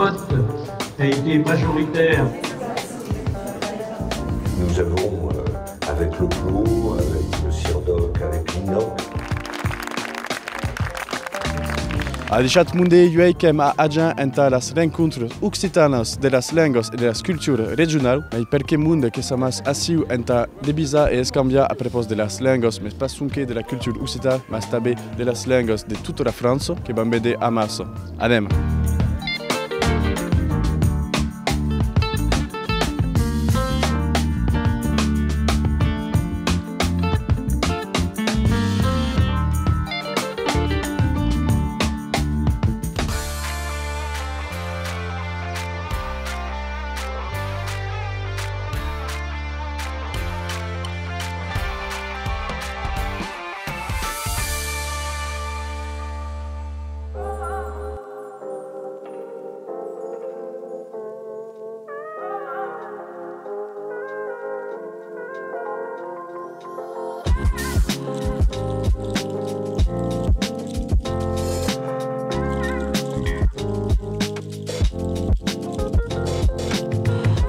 vote a été majoritaire. Nous avons, avec le PLO, avec le CIRDOC, avec l'INOC, A deixat munde juaikem a agent enta las rencontres occitanas de las lenguas e de las culturas regional, mai perché munde che samas assiu enta debisa e escambia a propos de las lenguas, mais pas sunque de la culture occitana, mas tabe de las lenguas de tutta la France, che bambede a massa. Anem!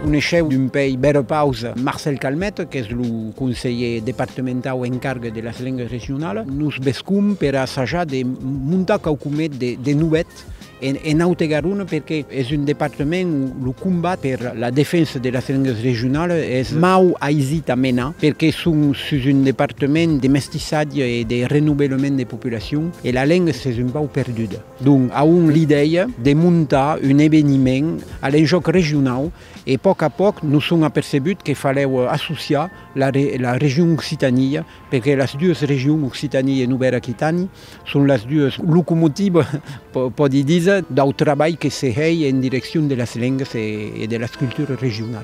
Un chef d'un pays Berepaus, Marcel Calmette, qui est le conseiller départemental en charge de las langues régionales, nous bescum per assajar de muntar qualcumet de nouvelles en Autegarun perché è un département où le combat per la défense de las langues régionales est mau aisit a mena perché sont sur un département de mestissage et de renouvellement de population et la langue c'est un peu perdue. Donc, avons l'idée de monter un événement à l'enjeu régional et poc à poc nous sommes apercebut qu'il fallait associer la région Occitanie perché les deux régions Occitanie et Nouvelle-Aquitanie sont les deux locomotives, pour dire, du travail qui se fait en direction de las langues et de las cultures régionales.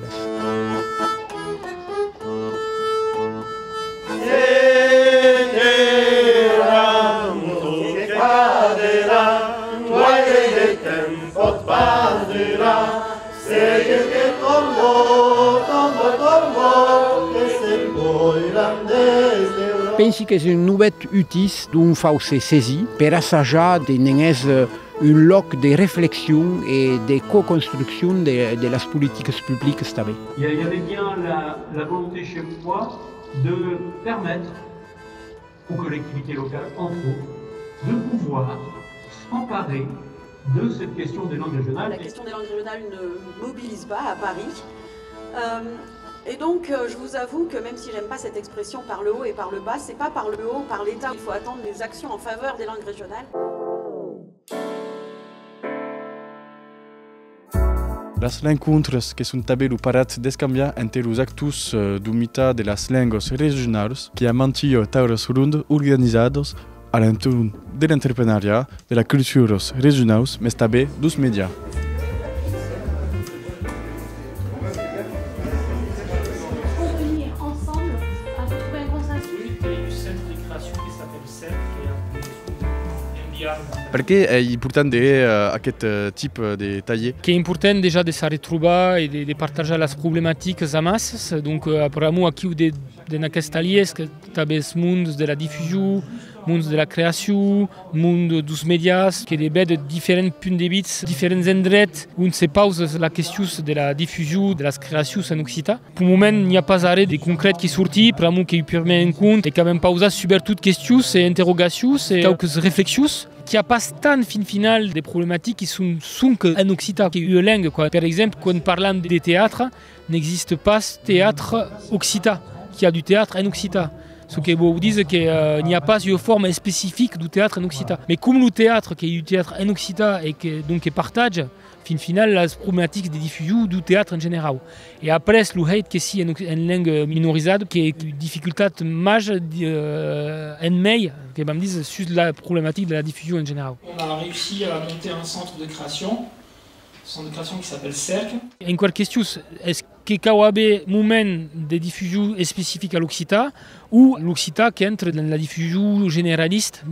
Penso que c'est une nouvelle utile d'un fausse saisi per assajar de nenès un loc de réflexion et de co-construction de las politiques publiques stable. Il y avait bien la volonté chez moi de permettre aux collectivités locales, entre autres, de pouvoir s'emparer de cette question des langues régionales. La question des langues régionales ne mobilise pas à Paris. Et donc, je vous avoue que même si j'aime pas cette expression par le haut et par le bas, c'est pas par le haut, par l'État. Il faut attendre des actions en faveur des langues régionales. Las rencontres que sont tabe parat d'escambiar entre los actus d'umita de las lenguas regionales que ha mantido tauras rund organizados a l'entorn de l'entrepreneuriat, de la cultures regionals, mais tabe dos médias. Perché è importante aquest type de taller? Che è importante déjà de se retrouver et de partager les problématiques amasses. Donc après moi aquí de aquest taller que tabes munds de la diffusion, munds de la création, munds dos médias, que de de différents punts de vista, différents endrets, on se pose la question de la diffusion, de la création en occitan. Pour le moment, il n'y a pas arrêt de concret qui sortit, pour moi qui permet en compte et quand même pas sur toutes questions et interrogations et quelques réflexions. Il n'y a pas tant final des problématiques qui sont en occitan, qui est une langue. Par exemple, quand parlant de théâtre, n'existe pas théâtre occitan, qui a du théâtre en occitan. Ce qui vous dit qu'il n'y a pas une forme spécifique du théâtre en occitan. Mais comme le théâtre, qui est du théâtre en occitan et qui donc partage, final la problématique des diffusions du théâtre en général. Et après, le hate qui est en langue minorisée, qui est une difficulté majeure en mai, qui me disent sur la problématique de la diffusion en général. On a réussi à monter un centre de création qui s'appelle Cercle. Une question, est-ce que KOAB moment de diffusion spécifique à l'Occitan ou l'Occitan qui entre dans la diffusion généraliste,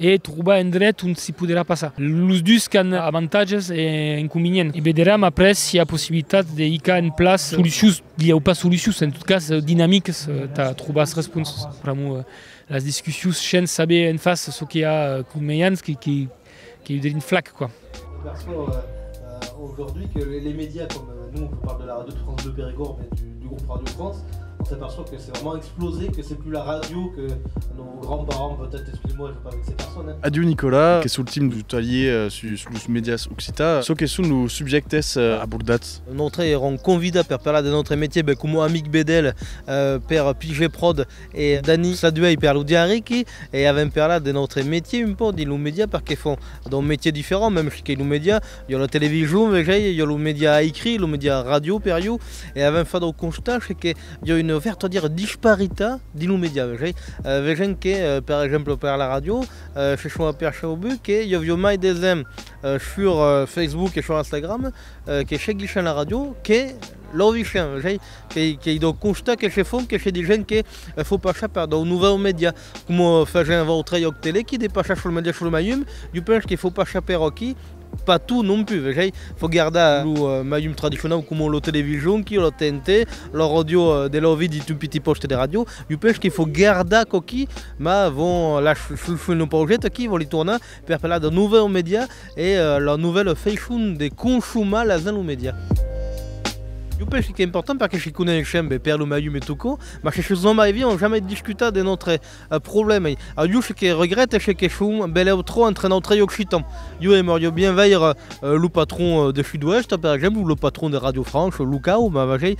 et trouver un droit où on ne s'y pourra pas ça. Les deux ont avantages et inconvénients. Et verrons après s'il y a possibilité de y avoir en place solutions, il n'y a pas solutions, en tout cas dynamiques, tu as trouvé cette réponse. Vraiment, les discussions chaînent saber en face ce qu'il y a comme moyens qui est une flaque, quoi. aujourd'hui que les médias, comme nous on parle de la radio de France 2 Périgord, mais du groupe Radio France, on s'aperçoit que c'est vraiment explosé, que c'est plus la radio que nos grands-parents, peut-être, excusez-moi, je ne vais pas avec ces personnes. Adieu Nicolas, que sul team du talier sus medias occita, so que sunt nos subjectes abordats. Notre eron convida per parlar de notre métier come amic bedel per Pige Prod e Dani Saduei per l'Udiariki e avem parlat de notre métier un po' di lo media perché font un métier différent, même chez lo media, il y a la télévision, il y a le média écrit, le média radio per io e avem fatto un constat che il y a une verte dire disparità di lo media, vegen che per esempio per la radio chez moi per Chaubu che il y a mai des sur Facebook et sur Instagram che seguiscono la radio che lo dicono, che do constat che se font che c'è di gente che faut passare per un nuovo media come faceva votre yok télé qui dépassa sul media sul Mayum, io penso che faut passare per qui pas tout non plus, il faut garder le Mayum traditionnel comme la télévision, la TNT, la radio de la vie du tout petit poste de radio. Je pense qu'il faut garder qui, mais vont lâcher nos projets qui vont les tourner pour parler de nouveaux médias et la nouvelle façon de consommer les médias. Je pense que c'est important parce que je connais les chaînes per le Mayum et tout co, mais je suis jamais vu, on n'a jamais discuté de notre problème. Alors je que regrette c'est que je suis trop entre notre occitan. Je aimerais bien voir le patron de Sud-Ouest par exemple ou le patron de Radio France, Lucas ou aimerais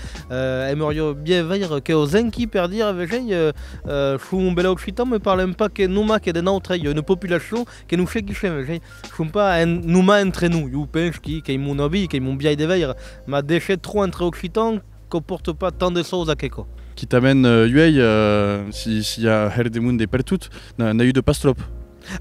bien voir que aux enquis per dire je suis un bel occitan mais parle pas que nous que de notre une population que nous fait qui je suis pas nous entre nous. Je pense que mon avis, que mon bien de voir, mais déchet trop entre occitan comporte pas tant de choses à quelque. Qui t'amène Uei, s'il y a Herdemunde per tout, n'a eu de pas trop.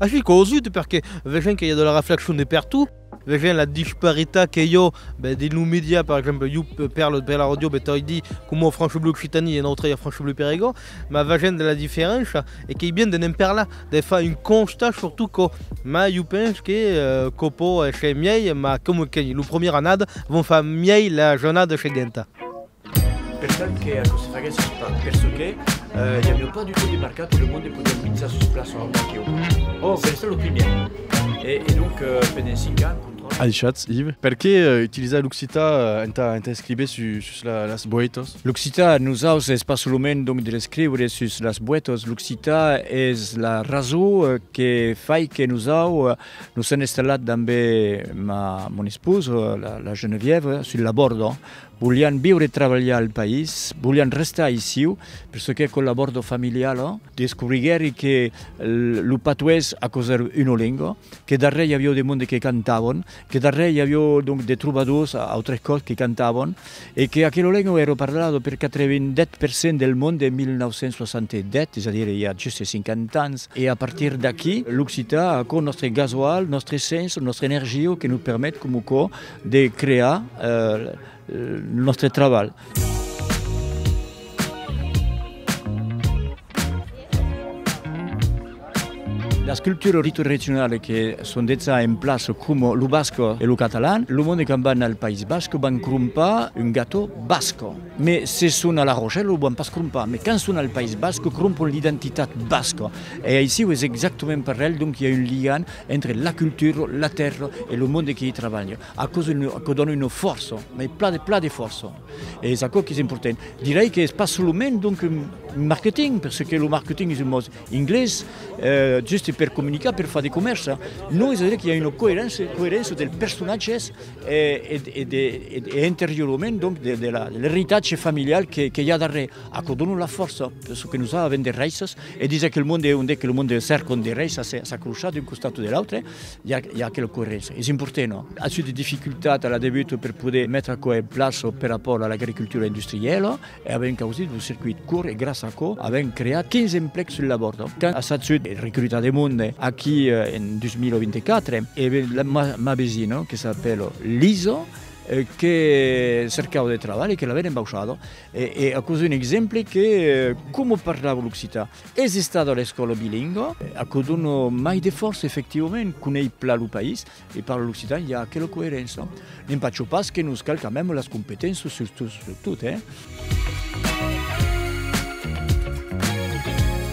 Ah sì, così perché vedo che il y a de la réflexion de partout, vedo la disparità che io di media par exemple io per la radio ti di come France Bleu Occitanie e notre a France Bleu Périgord, ma vedo la differenza e che bien de ne parla de fa un constat surtout que ma io penso che copo e chez miei ma come che le premier annade vont fa miei la giornata seguente. Perché a questo facesse penso che gli abbiamo pas du tout démarcato le monde poter pizza su place oh c'est le premier et donc pendant 5 ans Alichat, Yves, perché utiliser l'Occita enta scrive su las boetos? L'Occita nous usa pas seulement donc de scrivere su las boetos, l'Occita es la raso che fai che nous sommes installati també mon sposo, la Geneviève, sul lavoro. Vogliamo vivere e lavorare al paese, vogliamo restare ici perché con il lavoro familiare scoprire che il patuese ha cos'era una lingua, che da re avevo dei mondi che cantavano, che da re avevo dei troubadours, altre cose che cantavano e che quella lingua era parlata per 97% del mondo nel 1967, c'est-à-dire il y a giusto 50 anni. E a partire da qui, l'Occità con il nostro gasoil, il nostro senso, la nostra energia che ci permette comunque di creare il nostro lavoro. La sculture regionale che sono dette in place come il basco e il catalano, il mondo che va nel Paese Basco va crumpa un gatto basco. Ma se sono a La Rochelle, non va pas crumpa. Ma quand sono al Paese Basco, crumpa l'identità basco. Et ici, c'est exactement pareil, donc il y a un lien entre la culture, la terre et le monde qui y travaille. À cause que donne une force, mais plein de force. Et c'est ça qui est important. Je dirais que ce n'est pas seulement donc marketing, parce que le marketing est un mot anglais, juste per comunicare, per fare commercio. Noi dire qu'il y a une cohérence del personaggio e interiormente donc de l'héritage familial che y a derrière. A donne la forza, perché noi abbiamo delle raices e dice che il mondo è un che il mondo cerca delle raices s'accrocha d'un costato dell'altro, il y a quella cohérence. C'est important, no? A su di difficoltà alla debut per poter mettere in place per rapport all'agricoltura industrielle e abbiamo causato un circuito court e grazie a co abbiamo creato 15 impieghi sul lavoro. A Sud recluta dei mondi qui en 2024 e ma vicino che si chiama Liso che cercava di lavorare che l'aveva imbaucato e ha così un esempio che come parlava l'Occità esisteva la scuola bilingue a cui non mai di forza effettivamente con il paese e parla l'Occità il y a quella coerenza non faccio pas che nous calca même le competenze su tutto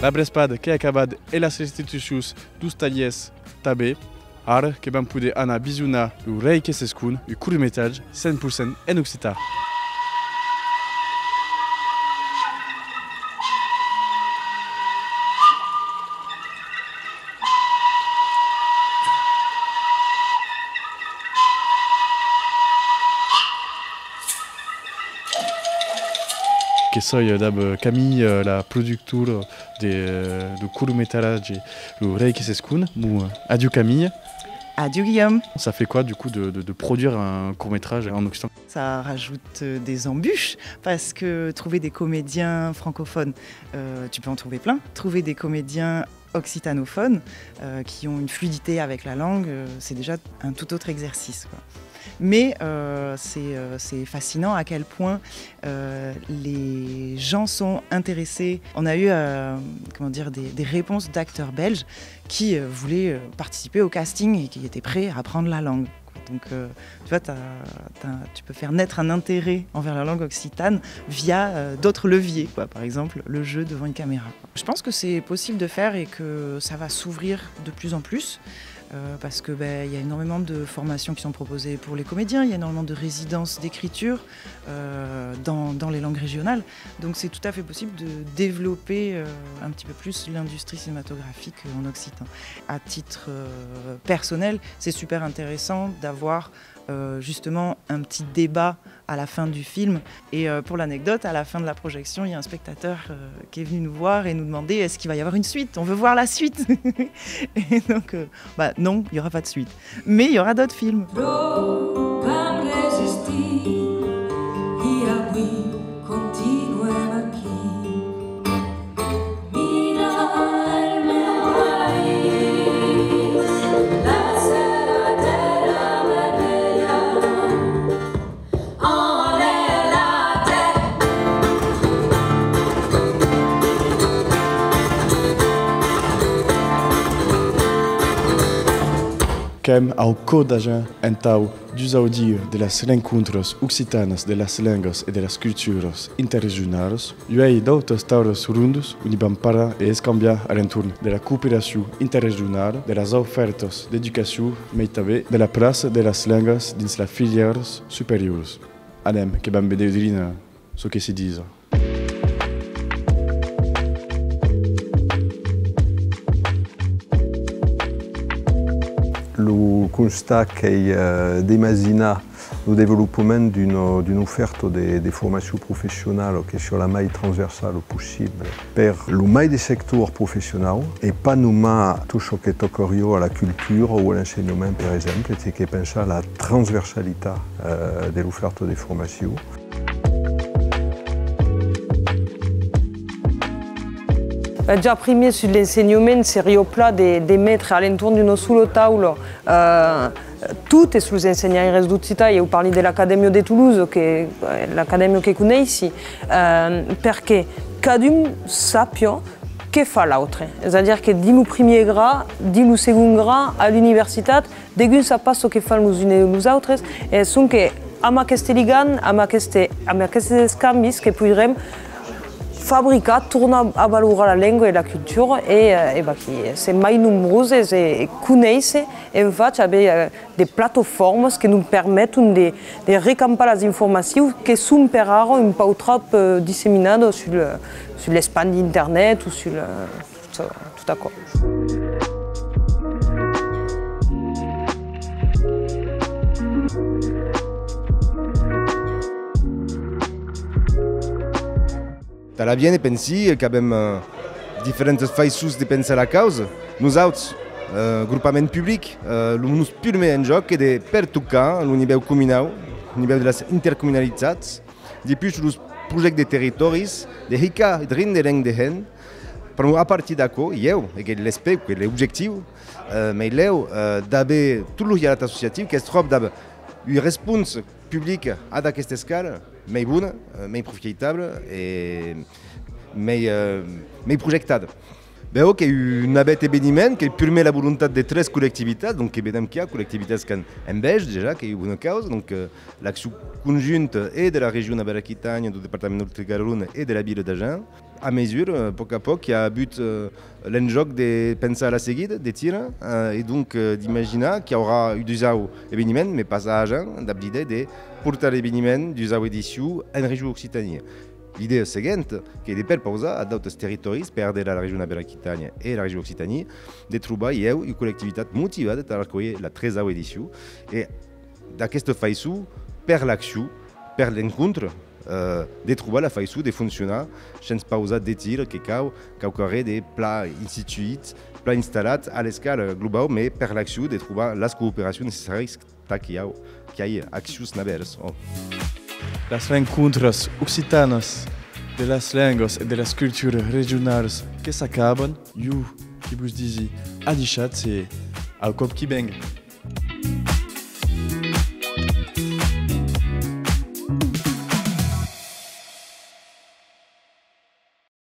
La Brespad che ha acabat e las institucions dos tallers també Ara que vam poder anar a visionar el rei que s'escun, el curtmetratge 100% en occità. Que soy d'ab Camille, la productrice du court-métrage Le Rei qui s'escun. Adieu Camille. Adieu Guillaume. Ça fait quoi du coup de produire un court-métrage en Occident? Ça rajoute des embûches parce que trouver des comédiens francophones, tu peux en trouver plein. Trouver des comédiens occitanophones qui ont une fluidité avec la langue, c'est déjà un tout autre exercice, quoi. Mais c'est fascinant à quel point les gens sont intéressés. On a eu des réponses d'acteurs belges qui voulaient participer au casting et qui étaient prêts à apprendre la langue. Donc tu vois, tu peux faire naître un intérêt envers la langue occitane via d'autres leviers, quoi. Par exemple le jeu devant une caméra. Je pense que c'est possible de faire et que ça va s'ouvrir de plus en plus. Parce que y a énormément de formations qui sont proposées pour les comédiens, il y a énormément de résidences d'écriture dans les langues régionales. Donc c'est tout à fait possible de développer un petit peu plus l'industrie cinématographique en occitan. À titre personnel, c'est super intéressant d'avoir justement un petit débat à la fin du film. Et pour l'anecdote, à la fin de la projection, il y a un spectateur qui est venu nous voir et nous demander est-ce qu'il va y avoir une suite? On veut voir la suite. Et donc, non, il n'y aura pas de suite. Mais il y aura d'autres films. Quem ao codaja entau dos audio de las encontros occitanas de las lenguas e de las culturas interregionales, uei d'autres tauros rundos onde vam parar e escambiar a l'entorn de la cooperació interregional, de las ofertas d'educació, mais també de la place de las lenguas dins las filières superiors. Anem, que vam veure ce que se diz. Le constat qu'est d'imaginer le développement d'une offre de formation professionnelle qui est sur la maille transversale possible pour le maille des secteurs professionnels et pas nommer tout ce qui est à la culture ou à l'enseignement par exemple, c'est qui pense à la transversalité de l'offre de formation. Già prima sull'insegnamento si riopla di mettere all'intorno di uno solo tavolo tutte sulle insegnanti d'Occità. Io parlo dell'Accademia di Toulouse, che è l'accademia che conosci, perché cadun sappia che fa l'altro. C'est-à-dire che di un primo grado, di un secondo grado all'università, degun sa pas ce che fanno gli uni e gli altri, e sono che a queste ligane, a questi scambi che potremmo fabbricar, torna a valorare la lingua e la cultura e se mai numerose e conosce e infatti abbiamo delle piattaforme che ci permettono di ricampare le informazioni che sono per ora un po' troppo disseminate sulle span di internet o tutto qua. Alla viene pensi che abbiamo differenti façons di pensare la causa. Noi gruppament public, nous purement en joc de per tocar au niveau communal, au niveau de les intercommunalitats, depuis les projets de territoires, de rica drin de langue de hen, per a partir d'acò, et l'espère que l'objectif, mais d'avoir tout le dialogue associatif qui est trop d'avoir une réponse publique à cette escale, mais bonne, mais profitable et mais projectable. Veo que un abet événement qui permet la volonté de 13 collectivités, donc vedem qu'il y a collectivités en Belge déjà, qui est une bonne cause, donc l'action conjointe et de la région de Aquitaine, du département de Garonne et de la ville d'Agen. à mesure, poc à poc, qui a but l'enjoc de penser à la seguida, de tirer, et donc d'imaginer qu'il y aura eu des événements, mais pas à agent, d'abdider de porter l'événement des éditions en région Occitanie. L'idée est seguinte, que de per pausa a d'autres territoris, perdre la région de l'Aquitània et la région Occitanie, de trobar une collectivité motivée per accueillir la 13e édition. Et d'aquesta façon, per l'action, per l'encontre, de trobar la façon de fonctionner sans pausa de tir que caucaré des plats instituïts, plats installés à l'escale globale, mais per l'action de trouver les coopérations nécessaires qu'il y ait actions navers. Las rencontres occitanas de las lenguas e de las culturas regionales que s'acaben, qui vous disi, adichat, c'est au cop qui bang.